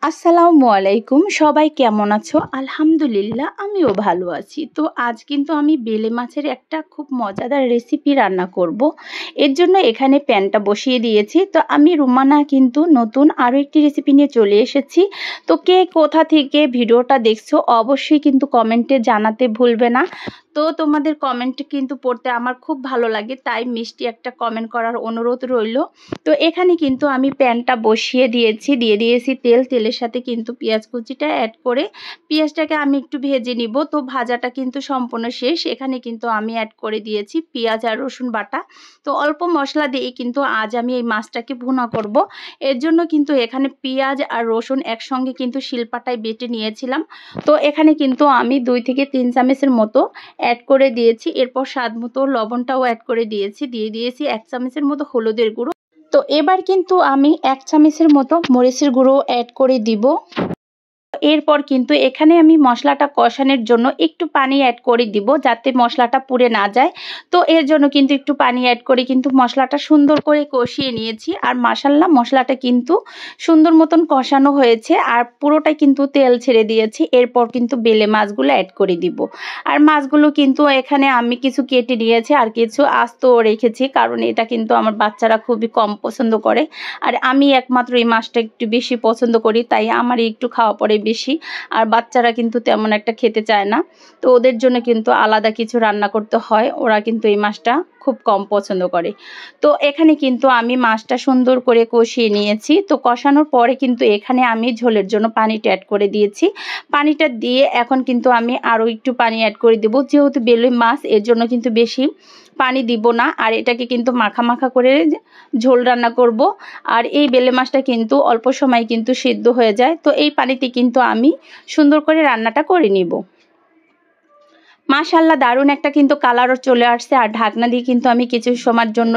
আসসালামু আলাইকুম, সবাই কেমন আছো? আলহামদুলিল্লাহ আমিও ভালো আছি। তো আজ কিন্তু আমি বেলে মাছের একটা খুব মজাদার রেসিপি রান্না করব। এর জন্য এখানে প্যানটা বসিয়ে দিয়েছি। তো আমি রুমানা কিন্তু নতুন আরও একটি রেসিপি নিয়ে চলে এসেছি। তো কে কোথা থেকে ভিডিওটা দেখছো অবশ্যই কিন্তু কমেন্টে জানাতে ভুলবে না। তো তোমাদের কমেন্ট কিন্তু পড়তে আমার খুব ভালো লাগে, তাই মিষ্টি একটা কমেন্ট করার অনুরোধ রইল। তো এখানে কিন্তু আমি প্যানটা বসিয়ে দিয়েছি তেলের সাথে কিন্তু পেঁয়াজ কুচিটা অ্যাড করে পেঁয়াজটাকে আমি একটু ভেজে নিব। তো ভাজাটা কিন্তু সম্পূর্ণ শেষ। এখানে কিন্তু আমি অ্যাড করে দিয়েছি পেঁয়াজ আর রসুন বাটা। তো অল্প মশলা দিয়ে কিন্তু আজ আমি এই মাছটাকে ভুনা করব। এর জন্য কিন্তু এখানে পেঁয়াজ আর রসুন একসঙ্গে কিন্তু শিলপাটায় বেটে নিয়েছিলাম। তো এখানে কিন্তু আমি 2 থেকে 3 চামচের মতো অ্যাড করে দিয়েছি। এরপর স্বাদ মতো লবণটাও অ্যাড করে দিয়েছি 1 চামচের মতো হলুদের গুঁড়ো। তো এবার কিন্তু আমি 1 চামচের মতো মরিচের গুঁড়ো অ্যাড করে দিব। এরপর কিন্তু এখানে আমি মশলাটা কষানোর জন্য একটু পানি অ্যাড করে দিব, যাতে মশলাটা পুড়ে না যায়। তো এর জন্য কিন্তু একটু পানি অ্যাড করে কিন্তু মশলাটা সুন্দর করে কষিয়ে নিয়েছি। আর মাশাআল্লাহ মশলাটা কিন্তু সুন্দর মতন কষানো হয়েছে আর পুরোটাই কিন্তু তেল ছেড়ে দিয়েছি। এরপর কিন্তু বেলে মাছগুলো অ্যাড করে দিব। আর মাছগুলো কিন্তু এখানে আমি কিছু কেটে নিয়েছি আর কিছু আস্ত রেখেছি, কারণ এটা কিন্তু আমার বাচ্চারা খুবই কম পছন্দ করে। আর আমি একমাত্র এই মাছটা একটু বেশি পছন্দ করি, তাই আমারই একটু খাওয়া পড়ে বেশি। আর বাচ্চারা কিন্তু তেমন একটা খেতে চায় না, তো ওদের জন্য কিন্তু আলাদা কিছু রান্না করতে হয়। ওরা কিন্তু এই মাছটা খুব কম পছন্দ করে। তো এখানে কিন্তু আমি মাছটা সুন্দর করে কষিয়ে নিয়েছি। তো কষানোর পরে কিন্তু এখানে আমি ঝোলের জন্য পানিটা অ্যাড করে দিয়েছি। পানিটা দিয়ে এখন কিন্তু আমি আরও একটু পানি অ্যাড করে দেবো, যেহেতু বেলে মাছ এর জন্য কিন্তু বেশি পানি দিব না। আর এটাকে কিন্তু মাখা মাখা করে ঝোল রান্না করব। আর এই বেলে মাছটা কিন্তু অল্প সময় কিন্তু সিদ্ধ হয়ে যায়। তো এই পানিতে কিন্তু আমি সুন্দর করে রান্নাটা করে নিব। মাশাআল্লাহ দারুণ একটা কিন্তু কালারও চলে আসছে। আর ঢাকনা দিয়ে কিন্তু আমি কিছু সময়ের জন্য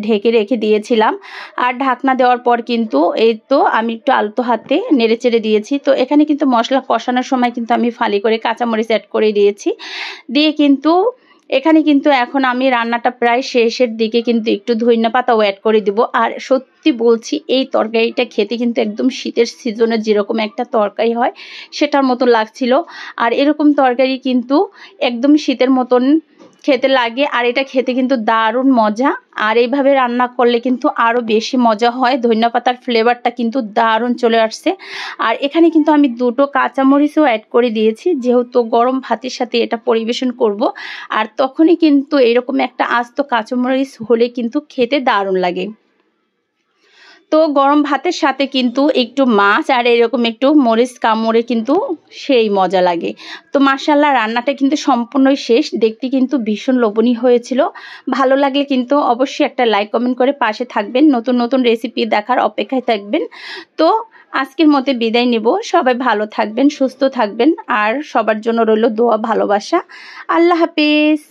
ঢেকে রেখে দিয়েছিলাম। আর ঢাকনা দেওয়ার পর কিন্তু এই তো আমি একটু আলতো হাতে নেড়েচেড়ে দিয়েছি। তো এখানে কিন্তু মশলা কষানোর সময় কিন্তু আমি ফালি করে কাঁচামরিচ অ্যাড করে দিয়েছি। দিয়ে কিন্তু এখানে কিন্তু এখন আমি রান্নাটা প্রায় শেষের দিকে কিন্তু একটু ধনিয়া পাতাও অ্যাড করে দিব। আর সত্যি বলছি এই তরকারিটা খেতে কিন্তু একদম শীতের সিজনে যেরকম একটা তরকারি হয় সেটার মতো লাগছিল। আর এরকম তরকারি কিন্তু একদম শীতের মতন খেতে লাগে। আর এটা খেতে কিন্তু দারুণ মজা। আর এইভাবে রান্না করলে কিন্তু আরও বেশি মজা হয়। ধনিয়া পাতার ফ্লেভারটা কিন্তু দারুণ চলে আসছে। আর এখানে কিন্তু আমি 2টো কাঁচামরিচও অ্যাড করে দিয়েছি, যেহেতু গরম ভাতের সাথে এটা পরিবেশন করব। আর তখনই কিন্তু এরকম একটা আস্ত কাঁচামরিচ হলে কিন্তু খেতে দারুণ লাগে। তো গরম ভাতের সাথে কিন্তু একটু মাছ আর এরকম একটু মরিচ কামড়ে কিন্তু সেই মজা লাগে। তো মাশাআল্লাহ রান্নাটা কিন্তু সম্পূর্ণই শেষ। দেখতে কিন্তু ভীষণ লোভনীয় হয়েছিল। ভালো লাগলে কিন্তু অবশ্যই একটা লাইক কমেন্ট করে পাশে থাকবেন। নতুন নতুন রেসিপি দেখার অপেক্ষায় থাকবেন। তো আজকের মতো বিদায় নেব। সবাই ভালো থাকবেন, সুস্থ থাকবেন। আর সবার জন্য রইল দোয়া, ভালোবাসা। আল্লাহ হাফেজ।